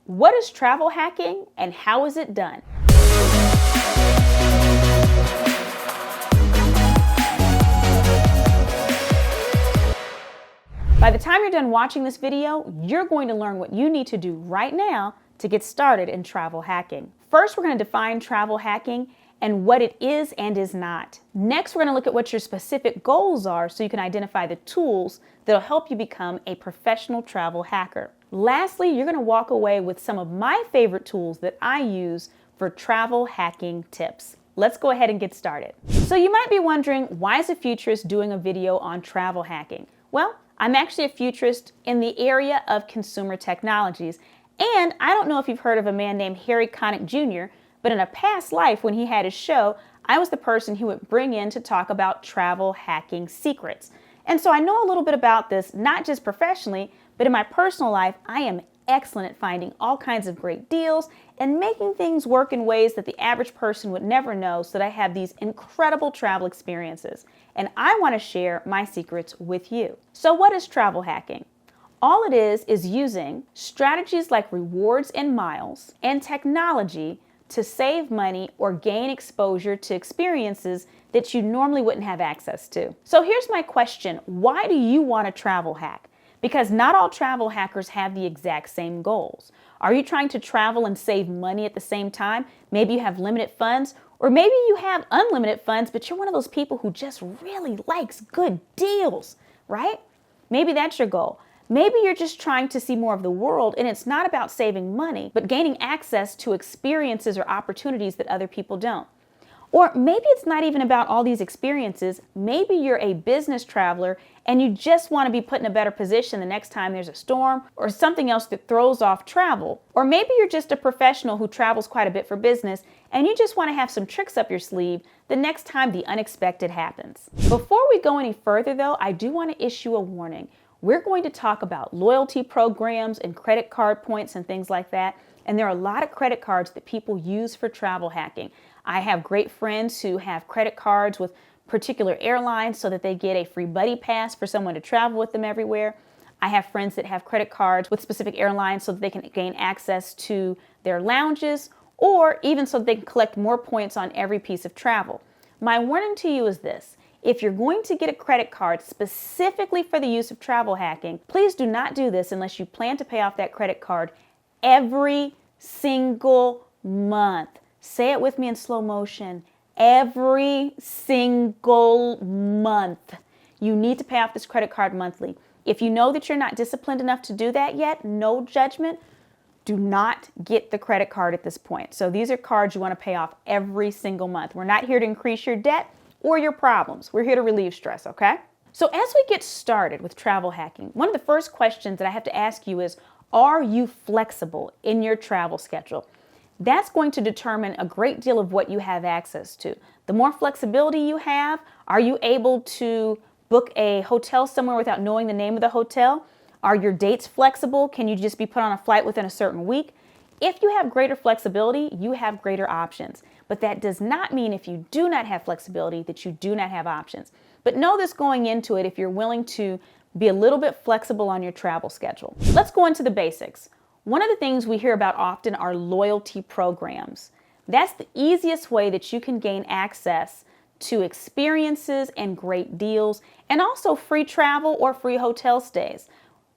What is travel hacking and how is it done? By the time you're done watching this video, you're going to learn what you need to do right now to get started in travel hacking. First, we're going to define travel hacking and what it is and is not. Next, we're going to look at what your specific goals are so you can identify the tools that'll help you become a professional travel hacker. Lastly, you're going to walk away with some of my favorite tools that I use for travel hacking tips. Let's go ahead and get started. So you might be wondering, why is a futurist doing a video on travel hacking? Well, I'm actually a futurist in the area of consumer technologies. And I don't know if you've heard of a man named Harry Connick Jr., but in a past life when he had his show, I was the person he would bring in to talk about travel hacking secrets. And so I know a little bit about this, not just professionally, but in my personal life, I am excellent at finding all kinds of great deals and making things work in ways that the average person would never know, so that I have these incredible travel experiences. And I want to share my secrets with you. So what is travel hacking? All it is using strategies like rewards and miles and technology to save money or gain exposure to experiences that you normally wouldn't have access to. So here's my question. Why do you want to travel hack? Because not all travel hackers have the exact same goals. Are you trying to travel and save money at the same time? Maybe you have limited funds, or maybe you have unlimited funds, but you're one of those people who just really likes good deals, right? Maybe that's your goal. Maybe you're just trying to see more of the world, and it's not about saving money, but gaining access to experiences or opportunities that other people don't. Or maybe it's not even about all these experiences. Maybe you're a business traveler and you just want to be put in a better position the next time there's a storm or something else that throws off travel. Or maybe you're just a professional who travels quite a bit for business and you just want to have some tricks up your sleeve the next time the unexpected happens. Before we go any further though, I do want to issue a warning. We're going to talk about loyalty programs and credit card points and things like that. And there are a lot of credit cards that people use for travel hacking. I have great friends who have credit cards with particular airlines so that they get a free buddy pass for someone to travel with them everywhere. I have friends that have credit cards with specific airlines so that they can gain access to their lounges, or even so that they can collect more points on every piece of travel. My warning to you is this. If you're going to get a credit card specifically for the use of travel hacking, please do not do this unless you plan to pay off that credit card every single month. Say it with me in slow motion. Every single month. You need to pay off this credit card monthly. If you know that you're not disciplined enough to do that yet, no judgment, do not get the credit card at this point. So these are cards you want to pay off every single month. We're not here to increase your debt or your problems. We're here to relieve stress, okay? So as we get started with travel hacking, one of the first questions that I have to ask you is, are you flexible in your travel schedule? That's going to determine a great deal of what you have access to. The more flexibility you have, are you able to book a hotel somewhere without knowing the name of the hotel? Are your dates flexible? Can you just be put on a flight within a certain week? If you have greater flexibility, you have greater options. But that does not mean if you do not have flexibility that you do not have options. But know this going into it if you're willing to be a little bit flexible on your travel schedule. Let's go into the basics. One of the things we hear about often are loyalty programs. That's the easiest way that you can gain access to experiences and great deals, and also free travel or free hotel stays.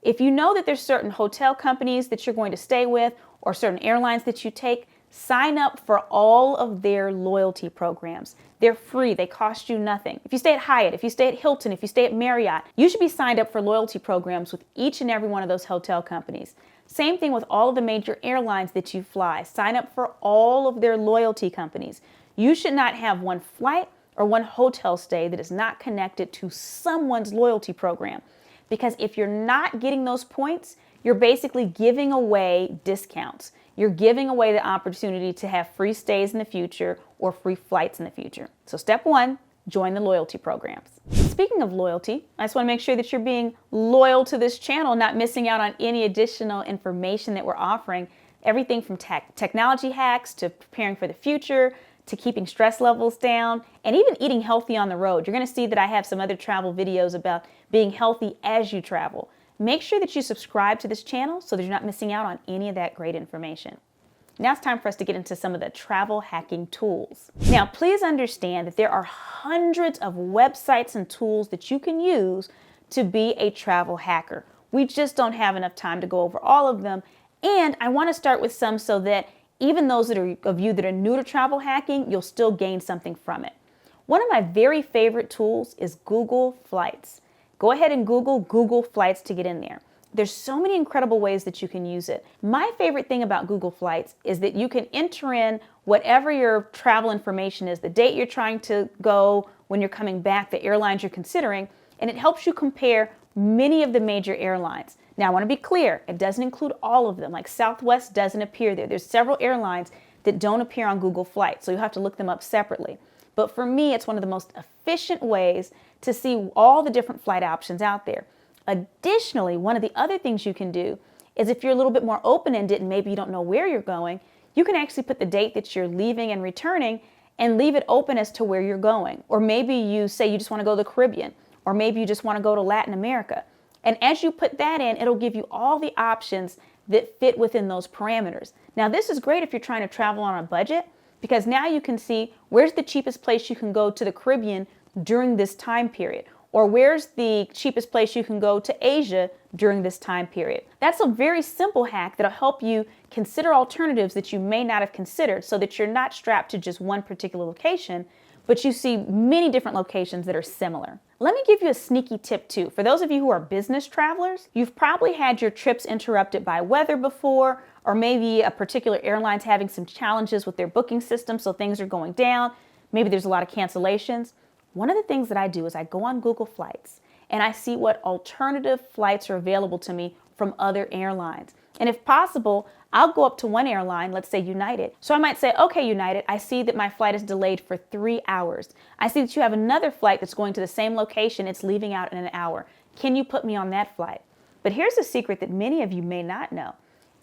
If you know that there's certain hotel companies that you're going to stay with or certain airlines that you take, sign up for all of their loyalty programs. They're free. They cost you nothing. If you stay at Hyatt, if you stay at Hilton, if you stay at Marriott, you should be signed up for loyalty programs with each and every one of those hotel companies. Same thing with all of the major airlines that you fly. Sign up for all of their loyalty companies. You should not have one flight or one hotel stay that is not connected to someone's loyalty program. Because if you're not getting those points, you're basically giving away discounts. You're giving away the opportunity to have free stays in the future or free flights in the future. So step one, join the loyalty programs. Speaking of loyalty, I just want to make sure that you're being loyal to this channel, not missing out on any additional information that we're offering. Everything from technology hacks to preparing for the future, to keeping stress levels down, and even eating healthy on the road. You're going to see that I have some other travel videos about being healthy as you travel. make sure that you subscribe to this channel so that you're not missing out on any of that great information. Now it's time for us to get into some of the travel hacking tools. Now, please understand that there are hundreds of websites and tools that you can use to be a travel hacker. We just don't have enough time to go over all of them. And I want to start with some so that even those of you that are new to travel hacking, you'll still gain something from it. One of my very favorite tools is Google Flights. Go ahead and Google Flights to get in there. There's so many incredible ways that you can use it. My favorite thing about Google Flights is that you can enter in whatever your travel information is, the date you're trying to go, when you're coming back, the airlines you're considering, and it helps you compare many of the major airlines. Now, I want to be clear, it doesn't include all of them. Like Southwest doesn't appear there. There's several airlines that don't appear on Google Flights, so you'll have to look them up separately. But for me, it's one of the most efficient ways to see all the different flight options out there. Additionally, one of the other things you can do is if you're a little bit more open-ended and maybe you don't know where you're going, you can actually put the date that you're leaving and returning and leave it open as to where you're going. Or maybe you say you just want to go to the Caribbean, or maybe you just want to go to Latin America. And as you put that in, it'll give you all the options that fit within those parameters. Now, this is great if you're trying to travel on a budget, because now you can see where's the cheapest place you can go to the Caribbean during this time period, or where's the cheapest place you can go to Asia during this time period. That's a very simple hack that'll help you consider alternatives that you may not have considered so that you're not strapped to just one particular location, but you see many different locations that are similar. Let me give you a sneaky tip too. For those of you who are business travelers, you've probably had your trips interrupted by weather before, or maybe a particular airline's having some challenges with their booking system, so things are going down. Maybe there's a lot of cancellations. One of the things that I do is I go on Google Flights and I see what alternative flights are available to me from other airlines. And if possible, I'll go up to one airline, let's say United. So I might say, okay, United, I see that my flight is delayed for 3 hours. I see that you have another flight that's going to the same location. It's leaving out in an hour. Can you put me on that flight? But here's a secret that many of you may not know.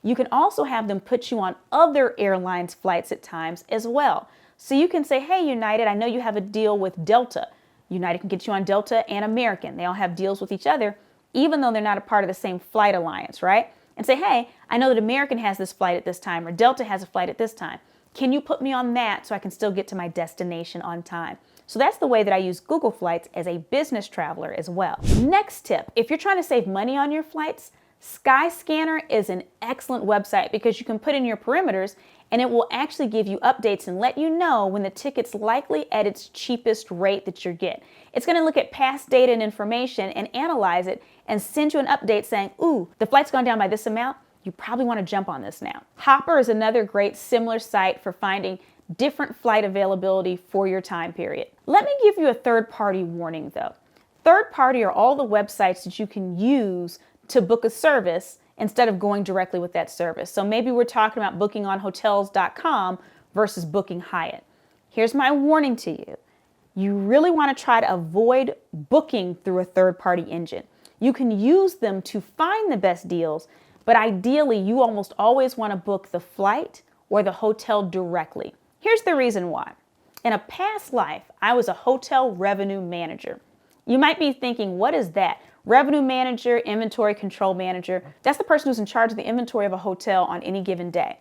You can also have them put you on other airlines' flights at times as well. So you can say, hey, United, I know you have a deal with Delta. United can get you on Delta and American. They all have deals with each other, even though they're not a part of the same flight alliance, right? And say, hey, I know that American has this flight at this time, or Delta has a flight at this time. Can you put me on that so I can still get to my destination on time? So that's the way that I use Google Flights as a business traveler as well. Next tip, if you're trying to save money on your flights, Skyscanner is an excellent website because you can put in your parameters and it will actually give you updates and let you know when the ticket's likely at its cheapest rate that you get. It's going to look at past data and information and analyze it and send you an update saying, ooh, the flight's gone down by this amount. You probably want to jump on this now. Hopper is another great similar site for finding different flight availability for your time period. Let me give you a third-party warning though. Third-party are all the websites that you can use to book a service instead of going directly with that service. So maybe we're talking about booking on hotels.com versus booking Hyatt. Here's my warning to you. You really want to try to avoid booking through a third-party engine. You can use them to find the best deals, but ideally you almost always want to book the flight or the hotel directly. Here's the reason why. In a past life, I was a hotel revenue manager. You might be thinking, what is that? Revenue manager, inventory control manager. That's the person who's in charge of the inventory of a hotel on any given day.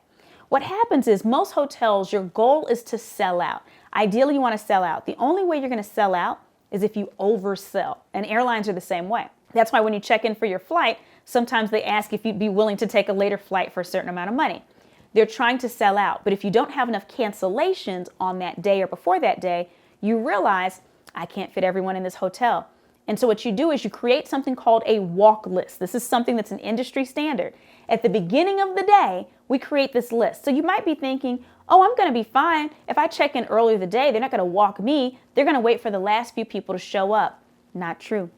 What happens is most hotels, your goal is to sell out. Ideally, you want to sell out. The only way you're going to sell out is if you oversell. And airlines are the same way. That's why when you check in for your flight, sometimes they ask if you'd be willing to take a later flight for a certain amount of money. They're trying to sell out. But if you don't have enough cancellations on that day or before that day, you realize, I can't fit everyone in this hotel. And so what you do is you create something called a walk list. This is something that's an industry standard. At the beginning of the day, we create this list. So you might be thinking, oh, I'm going to be fine. If I check in earlier the day, they're not going to walk me. They're going to wait for the last few people to show up. Not true.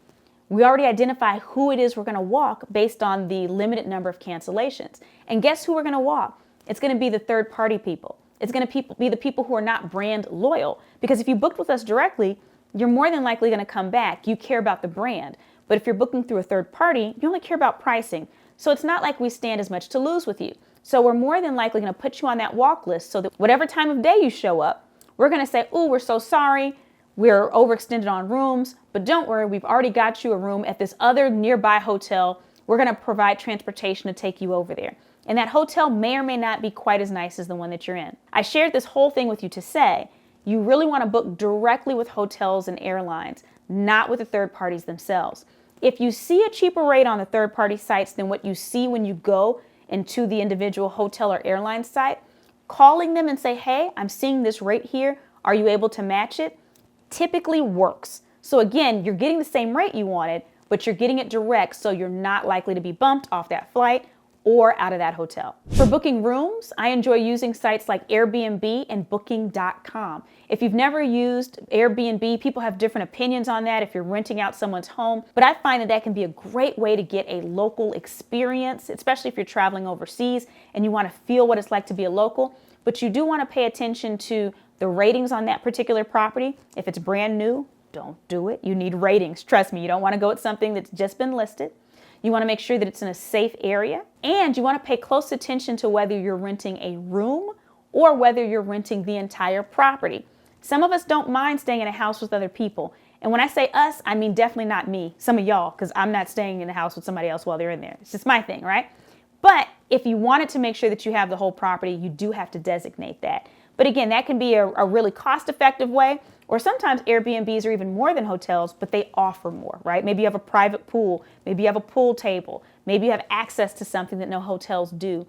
We already identify who it is we're going to walk based on the limited number of cancellations. And guess who we're going to walk? It's going to be the third-party people. It's going to be the people who are not brand loyal. Because if you booked with us directly, you're more than likely going to come back. You care about the brand. But if you're booking through a third party, you only care about pricing. So it's not like we stand as much to lose with you. So we're more than likely going to put you on that walk list so that whatever time of day you show up, we're going to say, oh, we're so sorry. We're overextended on rooms. But don't worry, we've already got you a room at this other nearby hotel we're going to provide transportation to take you over there. And that hotel may or may not be quite as nice as the one that you're in. I shared this whole thing with you to say, you really want to book directly with hotels and airlines, not with the third parties themselves. If you see a cheaper rate on the third party sites than what you see when you go into the individual hotel or airline site, calling them and say, hey, I'm seeing this rate here. Are you able to match it? Typically works. So again, you're getting the same rate you wanted, but you're getting it direct, so you're not likely to be bumped off that flight or out of that hotel. For booking rooms, I enjoy using sites like Airbnb and Booking.com. If you've never used Airbnb, people have different opinions on that if you're renting out someone's home, but I find that that can be a great way to get a local experience, especially if you're traveling overseas and you want to feel what it's like to be a local, but you do want to pay attention to the ratings on that particular property. If it's brand new, don't do it. You need ratings. Trust me, you don't want to go with something that's just been listed. You want to make sure that it's in a safe area, and you want to pay close attention to whether you're renting a room or whether you're renting the entire property. Some of us don't mind staying in a house with other people. And when I say us, I mean definitely not me, some of y'all, because I'm not staying in the house with somebody else while they're in there. It's just my thing, right? But if you wanted to make sure that you have the whole property, you do have to designate that. But again, that can be a really cost-effective way, or sometimes Airbnbs are even more than hotels, but they offer more, right? Maybe you have a private pool, maybe you have a pool table, maybe you have access to something that no hotels do.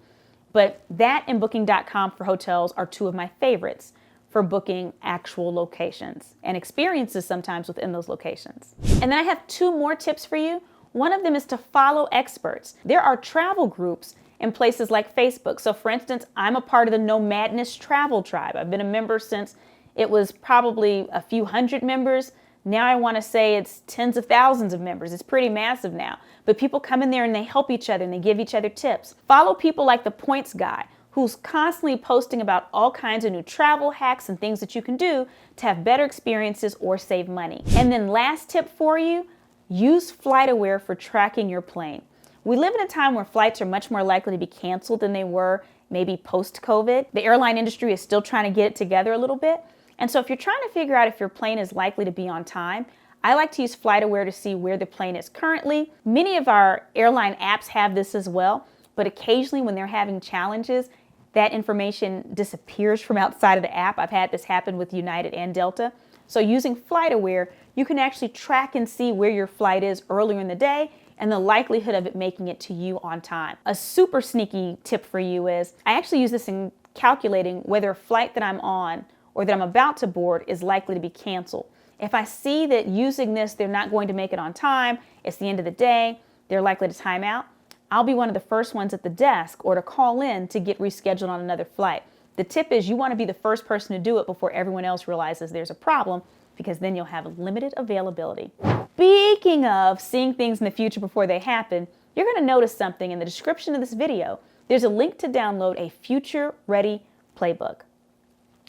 But that and Booking.com for hotels are two of my favorites for booking actual locations and experiences sometimes within those locations. And then I have two more tips for you. One of them is to follow experts. There are travel groups in places like Facebook. So for instance, I'm a part of the No Madness Travel Tribe. I've been a member since it was probably a few hundred members. Now I want to say it's tens of thousands of members. It's pretty massive now. But people come in there and they help each other and they give each other tips. Follow people like the Points Guy, who's constantly posting about all kinds of new travel hacks and things that you can do to have better experiences or save money. And then last tip for you, use FlightAware for tracking your plane. We live in a time where flights are much more likely to be canceled than they were maybe post-COVID. The airline industry is still trying to get it together a little bit. And so if you're trying to figure out if your plane is likely to be on time, I like to use FlightAware to see where the plane is currently. Many of our airline apps have this as well, but occasionally when they're having challenges, that information disappears from outside of the app. I've had this happen with United and Delta. So using FlightAware, you can actually track and see where your flight is earlier in the day and the likelihood of it making it to you on time. A super sneaky tip for you is, I actually use this in calculating whether a flight that I'm on or that I'm about to board is likely to be canceled. If I see that using this, they're not going to make it on time, it's the end of the day, they're likely to time out, I'll be one of the first ones at the desk or to call in to get rescheduled on another flight. The tip is you want to be the first person to do it before everyone else realizes there's a problem, because then you'll have limited availability. Speaking of seeing things in the future before they happen, you're going to notice something in the description of this video. There's a link to download a Future Ready Playbook.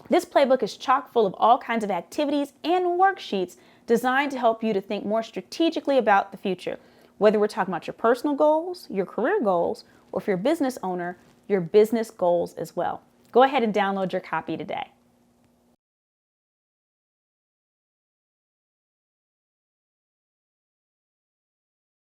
This playbook is chock full of all kinds of activities and worksheets designed to help you to think more strategically about the future. Whether we're talking about your personal goals, your career goals, or if you're a business owner, your business goals as well. Go ahead and download your copy today.